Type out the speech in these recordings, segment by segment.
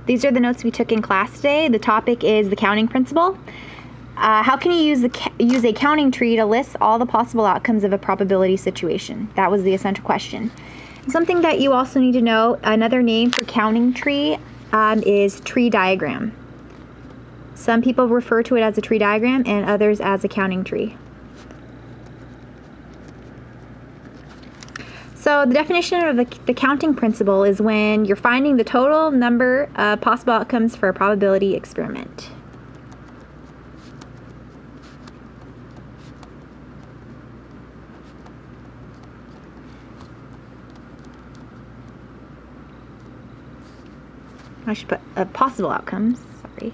These are the notes we took in class today. The topic is the counting principle. How can you use a counting tree to list all the possible outcomes of a probability situation? That was the essential question. Something that you also need to know, another name for counting tree is tree diagram. Some people refer to it as a tree diagram and others as a counting tree. So the definition of the counting principle is when you're finding the total number of possible outcomes for a probability experiment. I should put possible outcomes, sorry.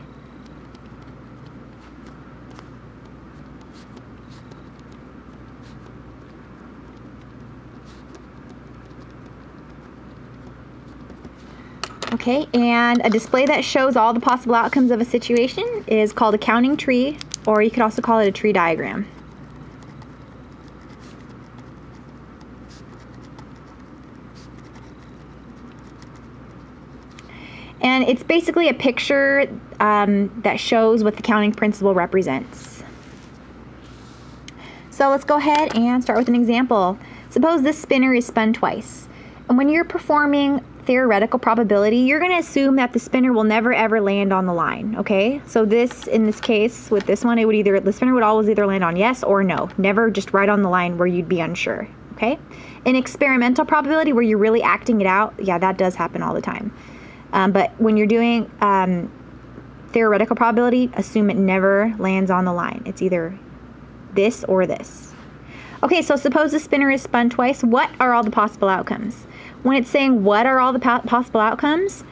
Okay, and a display that shows all the possible outcomes of a situation is called a counting tree, or you could also call it a tree diagram. And it's basically a picture that shows what the counting principle represents. So let's go ahead and start with an example. Suppose this spinner is spun twice. And when you're performing theoretical probability, you're going to assume that the spinner will never ever land on the line, okay? So in this case, with this one, the spinner would always either land on yes or no, never just right on the line where you'd be unsure, okay? In experimental probability, where you're really acting it out, yeah, that does happen all the time. But when you're doing theoretical probability, assume it never lands on the line. It's either this or this. Okay, so suppose the spinner is spun twice. What are all the possible outcomes? When it's saying what are all the possible outcomes,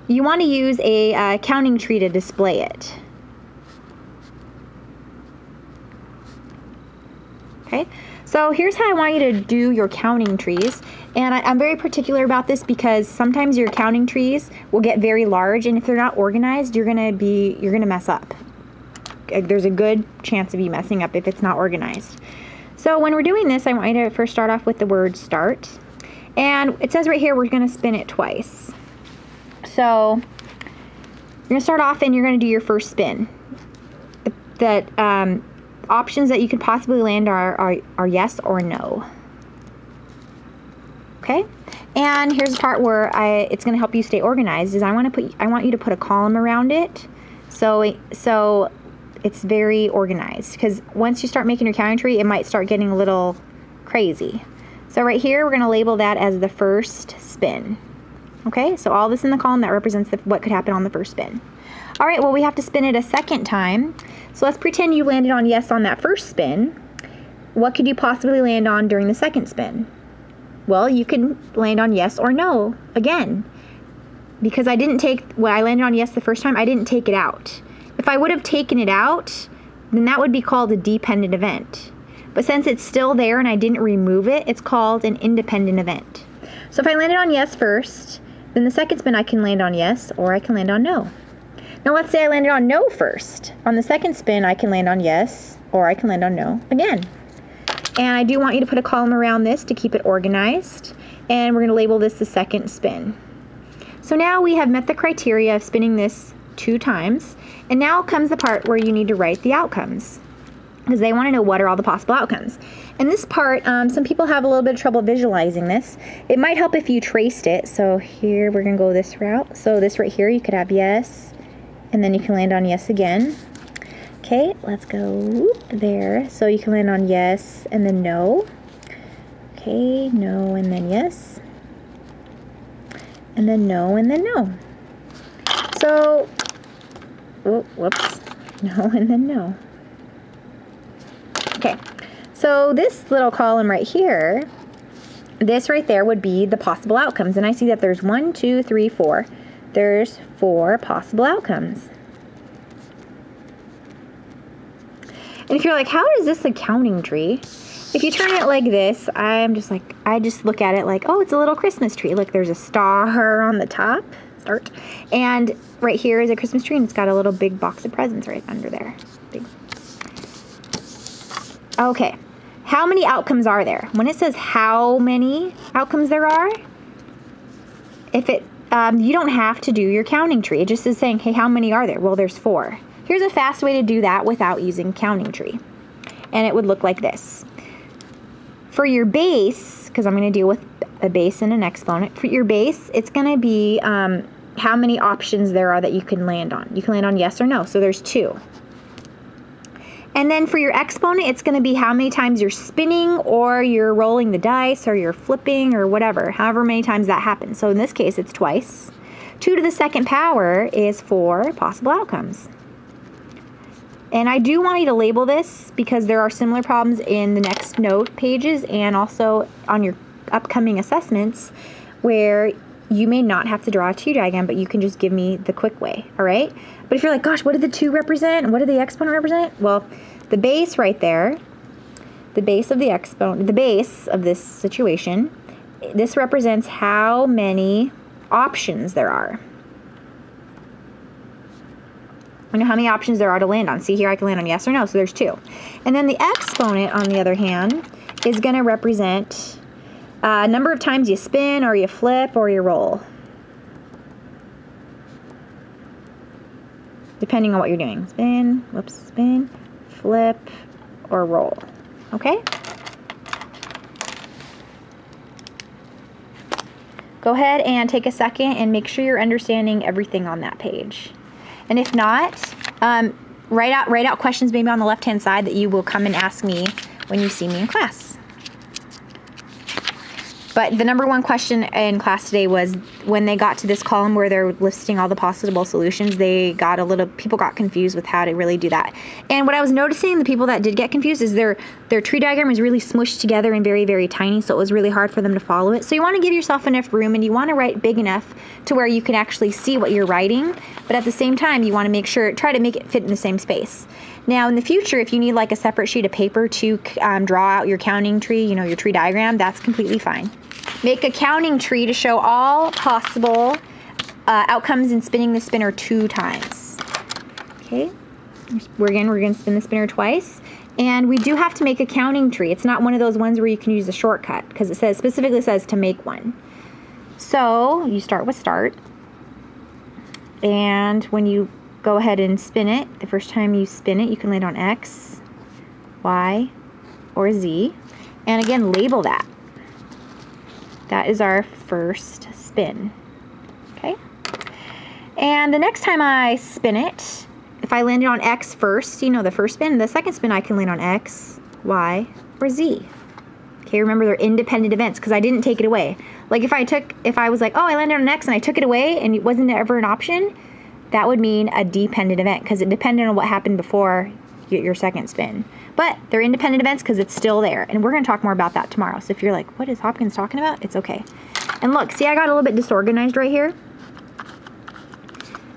you want to use a counting tree to display it. Okay, so here's how I want you to do your counting trees. And I'm very particular about this because sometimes your counting trees will get very large, and if they're not organized, you're gonna mess up. There's a good chance of you messing up if it's not organized. So when we're doing this, I want you to first start off with the word start. And it says right here we're going to spin it twice. So you're going to start off and you're going to do your first spin. The options that you could possibly land are yes or no. Okay? And here's the part where it's going to help you stay organized. Is I want you to put a column around it so it's very organized, because once you start making your counting tree, it might start getting a little crazy. So right here, we're going to label that as the first spin. Okay, so all this in the column, that represents what could happen on the first spin. All right, well, we have to spin it a second time. So let's pretend you landed on yes on that first spin. What could you possibly land on during the second spin? Well, you can land on yes or no again. Because when I landed on yes the first time, I didn't take it out. If I would have taken it out, then that would be called a dependent event. But since it's still there and I didn't remove it, it's called an independent event. So if I landed on yes first, then the second spin I can land on yes or I can land on no. Now let's say I landed on no first. On the second spin I can land on yes or I can land on no again. And I do want you to put a column around this to keep it organized. And we're going to label this the second spin. So now we have met the criteria of spinning this 2 times. And now comes the part where you need to write the outcomes, because they want to know what are all the possible outcomes. And this part, some people have a little bit of trouble visualizing this. It might help if you traced it. So here we're going to go this route. So this right here, you could have yes, and then you can land on yes again. Okay, let's go there. So you can land on yes and then no. Okay, no and then yes. And then no and then no. So, oh, whoops. No and then no. Okay, so this little column right here, this right there would be the possible outcomes. And I see that there's 1, 2, 3, 4. There's 4 possible outcomes. And if you're like, how is this a counting tree? If you turn it like this, I just look at it like, oh, it's a little Christmas tree. Look, there's a star on the top. Start. And right here is a Christmas tree, and it's got a little big box of presents right under there. Big. Okay, how many outcomes are there? When it says how many outcomes there are, if it you don't have to do your counting tree. It just is saying, hey, how many are there? Well, there's 4. Here's a fast way to do that without using counting tree. And it would look like this. For your base, because I'm going to deal with a base and an exponent. For your base, it's going to be how many options there are that you can land on. You can land on yes or no, so there's 2. And then for your exponent, it's going to be how many times you're spinning or you're rolling the dice or you're flipping or whatever, however many times that happens. So in this case, it's twice. 2 to the second power is 4 possible outcomes. And I do want you to label this because there are similar problems in the next note pages and also on your upcoming assessments where you may not have to draw a tree diagram, but you can just give me the quick way, all right? But if you're like, gosh, what did the 2 represent? What did the exponent represent? Well, the base right there, the base of the exponent, the base of this situation, this represents how many options there are. I know how many options there are to land on. See here, I can land on yes or no, so there's 2. And then the exponent, on the other hand, is going to represent number of times you spin or you flip or you roll. Depending on what you're doing. Spin, whoops, spin, flip, or roll. Okay? Go ahead and take a second and make sure you're understanding everything on that page. And if not, write out questions maybe on the left-hand side that you will come and ask me when you see me in class. But the number 1 question in class today was when they got to this column where they're listing all the possible solutions, people got confused with how to really do that. And what I was noticing, the people that did get confused is their tree diagram is really smushed together and very, very tiny, so it was really hard for them to follow it. So you want to give yourself enough room and you want to write big enough to where you can actually see what you're writing, but at the same time, you want to try to make it fit in the same space. Now, in the future, if you need like a separate sheet of paper to draw out your counting tree, your tree diagram, that's completely fine. Make a counting tree to show all possible outcomes in spinning the spinner 2 times. Okay, we're going to spin the spinner twice. And we do have to make a counting tree. It's not one of those ones where you can use a shortcut because it specifically says to make one. So you start with start. And when you go ahead and spin it, the first time you spin it, you can land on X, Y, or Z. And again, label that. That is our first spin, okay? And the next time I spin it, if I landed on X first, the first spin, the second spin I can land on X, Y, or Z. Okay, remember they're independent events because I didn't take it away. Like if I was like, oh, I landed on X and I took it away and it wasn't ever an option, that would mean a dependent event because it depended on what happened before your second spin. But they're independent events because it's still there. And we're going to talk more about that tomorrow. So if you're like, what is Hopkins talking about? It's okay. And look, see, I got a little bit disorganized right here.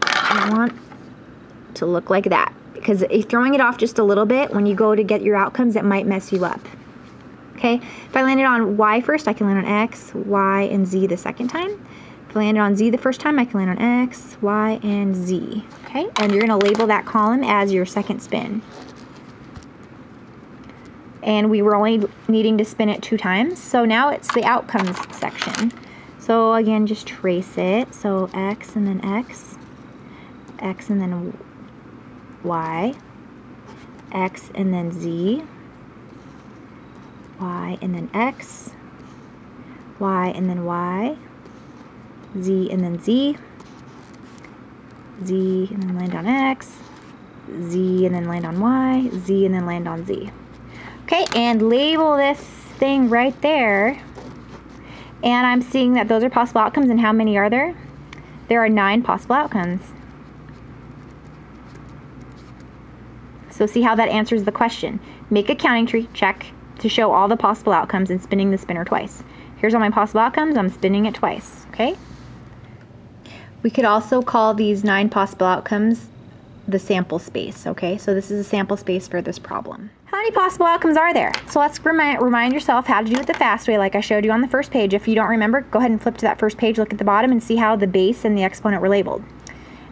I want to look like that. Because if throwing it off just a little bit, when you go to get your outcomes, it might mess you up. Okay? If I landed on Y first, I can land on X, Y, and Z the second time. If I landed on Z the first time, I can land on X, Y, and Z. Okay? And you're going to label that column as your second spin. And we were only needing to spin it 2 times. So now it's the outcomes section. So again, just trace it. So X and then X, X and then Y, X and then Z, Y and then X, Y and then Y, Z and then Z, Z and then land on X, Z and then land on Y, Z and then land on Z. Okay, and label this thing right there. And I'm seeing that those are possible outcomes. And how many are there? There are 9 possible outcomes. So see how that answers the question. Make a counting tree, check, to show all the possible outcomes and spinning the spinner twice. Here's all my possible outcomes. I'm spinning it twice, okay? We could also call these 9 possible outcomes the sample space, okay? So this is a sample space for this problem. How many possible outcomes are there? So let's remind yourself how to do it the fast way like I showed you on the first page. If you don't remember, go ahead and flip to that first page, look at the bottom, and see how the base and the exponent were labeled.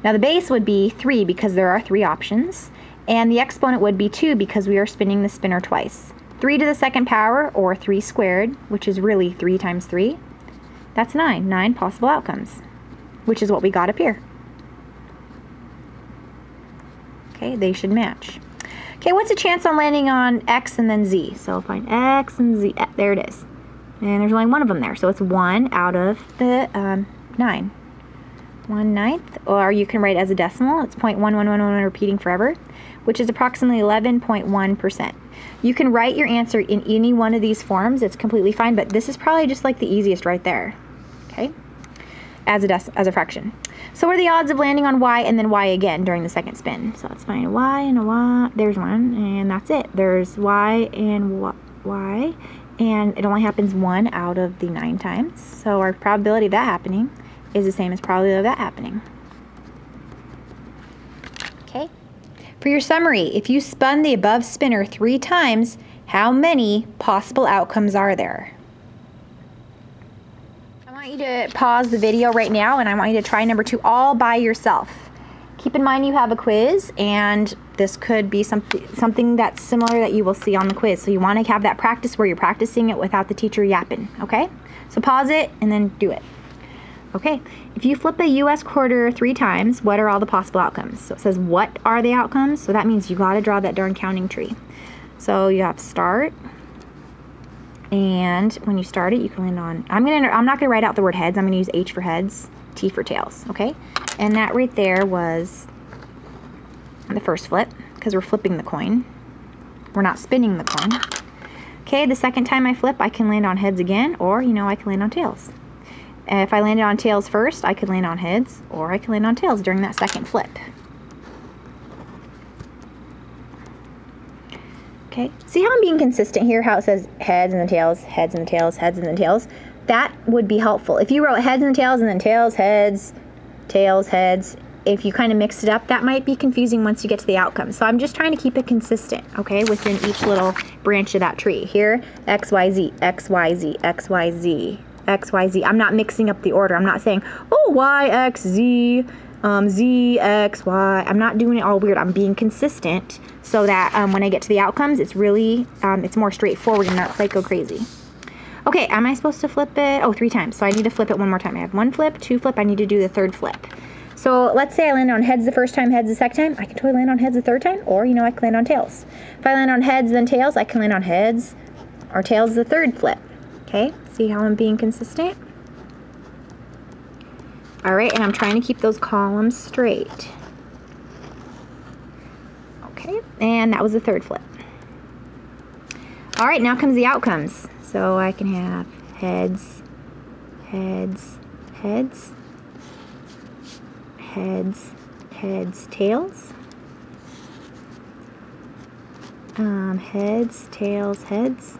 Now the base would be 3 because there are 3 options, and the exponent would be 2 because we are spinning the spinner twice. 3 to the second power, or 3 squared, which is really 3 times 3. That's 9 possible outcomes. which is what we got up here. Okay, they should match. Okay, what's the chance on landing on X and then Z? So I'll find X and Z. There it is. And there's only one of them there. So it's 1 out of the 9. 1/9. Or you can write it as a decimal. It's 0.1111 repeating forever, which is approximately 11.1%. You can write your answer in any one of these forms. It's completely fine, but this is probably just like the easiest right there. Okay? As a fraction. So what are the odds of landing on Y and then Y again during the second spin? So let's find a Y and a Y. There's one, and that's it. There's Y and Y, and it only happens 1 out of the 9 times. So our probability of that happening is the same as probability of that happening. Okay. For your summary, if you spun the above spinner 3 times, how many possible outcomes are there? I want you to pause the video right now, and I want you to try number 2 all by yourself. Keep in mind you have a quiz, and this could be something that's similar that you will see on the quiz. So you want to have that practice where you're practicing it without the teacher yapping, okay? So pause it and then do it. Okay, if you flip a US quarter 3 times, what are all the possible outcomes? So it says, what are the outcomes? So that means you got to draw that darn counting tree. So you have start, and when you start it, you can land on, I'm not gonna write out the word heads. I'm gonna use H for heads, T for tails, okay? And that right there was the first flip, because we're flipping the coin. We're not spinning the coin. Okay, the second time I flip, I can land on heads again, or, you know, I can land on tails. If I landed on tails first, I could land on heads, or I could land on tails during that second flip. Okay, see how I'm being consistent here, how it says heads and then tails, heads and then tails, heads and then tails? That would be helpful. If you wrote heads and tails and then tails, heads, tails, heads, if you kind of mixed it up, that might be confusing once you get to the outcome. So I'm just trying to keep it consistent, okay, within each little branch of that tree. Here, X, Y, Z, X, Y, Z, X, Y, Z, X, Y, Z. I'm not mixing up the order. I'm not saying, oh, Y, X, Z, Z, X, Y. I'm not doing it all weird. I'm being consistent so that when I get to the outcomes, it's really, it's more straightforward and not psycho crazy. Okay, am I supposed to flip it? Oh, 3 times. So I need to flip it 1 more time. I have 1 flip, 2 flip. I need to do the 3rd flip. So let's say I land on heads the first time, heads the second time. I can totally land on heads the 3rd time, or, you know, I can land on tails. If I land on heads then tails, I can land on heads or tails the 3rd flip. Okay, see how I'm being consistent? All right, and I'm trying to keep those columns straight. Okay, and that was the 3rd flip. All right, now comes the outcomes. So I can have heads, heads, heads, heads, heads, tails, heads, tails, heads,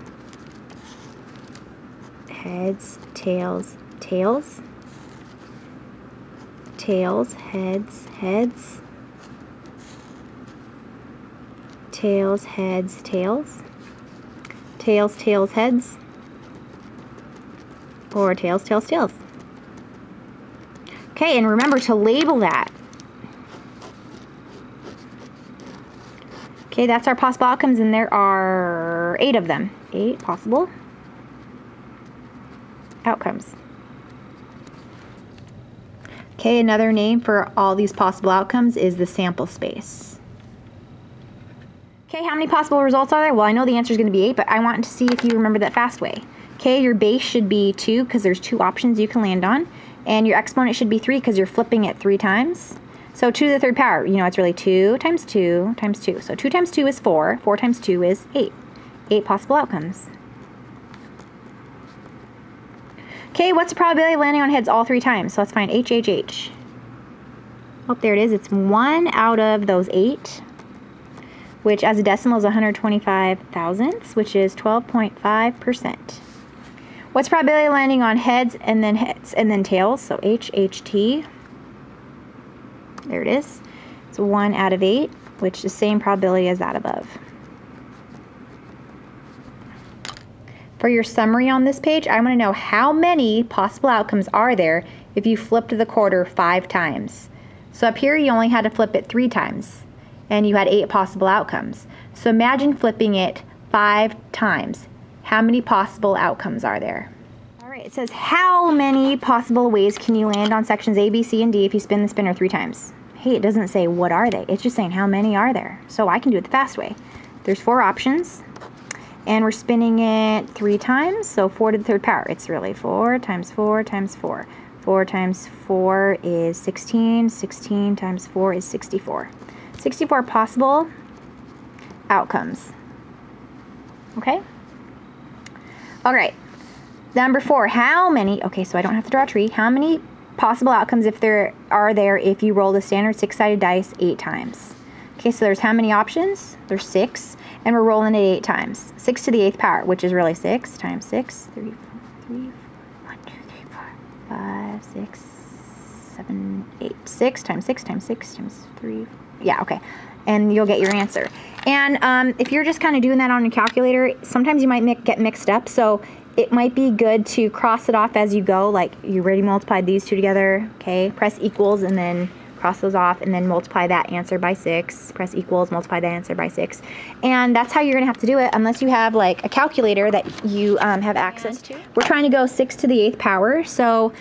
heads, tails, tails, tails, heads, heads, tails, heads, tails, tails, tails, heads, or tails, tails, tails. Okay, and remember to label that. Okay, that's our possible outcomes, and there are 8 of them. 8 possible outcomes. Okay, another name for all these possible outcomes is the sample space. Okay, how many possible results are there? Well, I know the answer is going to be 8, but I want to see if you remember that fast way. Okay, your base should be 2 because there's 2 options you can land on. And your exponent should be 3 because you're flipping it 3 times. So 2 to the 3rd power, you know, it's really 2 times 2 times 2. So 2 times 2 is 4. 4 times 2 is 8. 8 possible outcomes. Okay, what's the probability of landing on heads all 3 times? So let's find H, H, H. Oh, there it is. It's 1 out of those 8, which as a decimal is 125 thousandths, which is 12.5%. What's the probability of landing on heads and then tails? So H, H, T. There it is. It's 1 out of 8, which is the same probability as that above. For your summary on this page, I want to know how many possible outcomes are there if you flipped the quarter 5 times. So up here you only had to flip it 3 times, and you had 8 possible outcomes. So imagine flipping it 5 times. How many possible outcomes are there? All right, It says, how many possible ways can you land on sections A, B, C, and D if you spin the spinner 3 times? Hey, it doesn't say what are they. It's just saying how many are there. So I can do it the fast way. There's 4 options, and we're spinning it 3 times, so 4 to the 3rd power. It's really 4 times 4 times 4. 4 times 4 is 16. 16 times 4 is 64. 64 possible outcomes. Okay? All right. Number 4, how many, okay, so I don't have to draw a tree. How many possible outcomes if there if you roll the standard 6-sided dice 8 times? Okay, so there's how many options? There's 6, and we're rolling it 8 times. 6 to the 8th power, which is really 6 times 6, 3, 4, 1, 2, 3, 4, 5, 6, 7, 8. 6 times 6 times 6 times 3. Yeah, okay. And you'll get your answer. And if you're just kind of doing that on your calculator, sometimes you might get mixed up. So it might be good to cross it off as you go. Like you already multiplied these 2 together. Okay, press equals and then cross those off and then multiply that answer by 6. Press equals, multiply that answer by 6. And that's how you're going to have to do it unless you have like a calculator that you have access to. We're trying to go 6 to the 8th power. So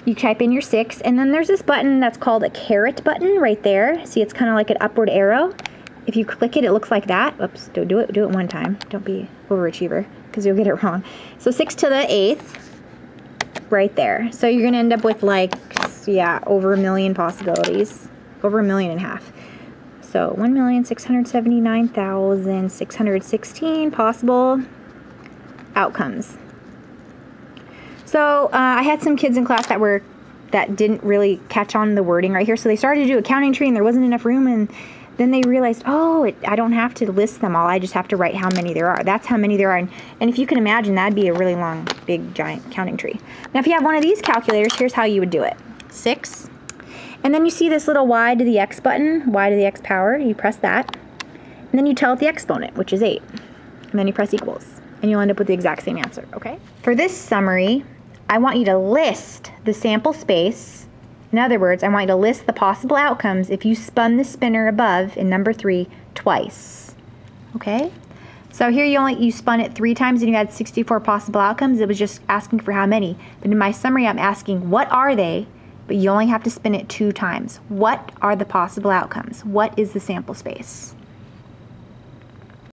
you type in your 6, and then there's this button that's called a caret button right there. See, it's kind of like an upward arrow. If you click it, it looks like that. Oops, do it one time. Don't be overachiever, because you'll get it wrong. So 6 to the 8th, right there. So you're gonna end up with like, yeah, over 1 million possibilities. Over 1.5 million. So 1,679,616 possible outcomes. So I had some kids in class that didn't really catch on the wording right here. So they started to do a counting tree and there wasn't enough room, and then they realized, oh, I don't have to list them all. I just have to write how many there are. That's how many there are. And if you can imagine, that'd be a really long, big, giant counting tree. Now, if you have one of these calculators, here's how you would do it. 6. And then you see this little y to the x button, y to the x power. You press that. And then you tell it the exponent, which is 8. And then you press equals. And you'll end up with the exact same answer, okay? For this summary, I want you to list the sample space. In other words, I want you to list the possible outcomes if you spun the spinner above in number 3 twice. Okay? So here you spun it 3 times and you had 64 possible outcomes. It was just asking for how many. But in my summary, I'm asking what are they, but you only have to spin it 2 times. What are the possible outcomes? What is the sample space?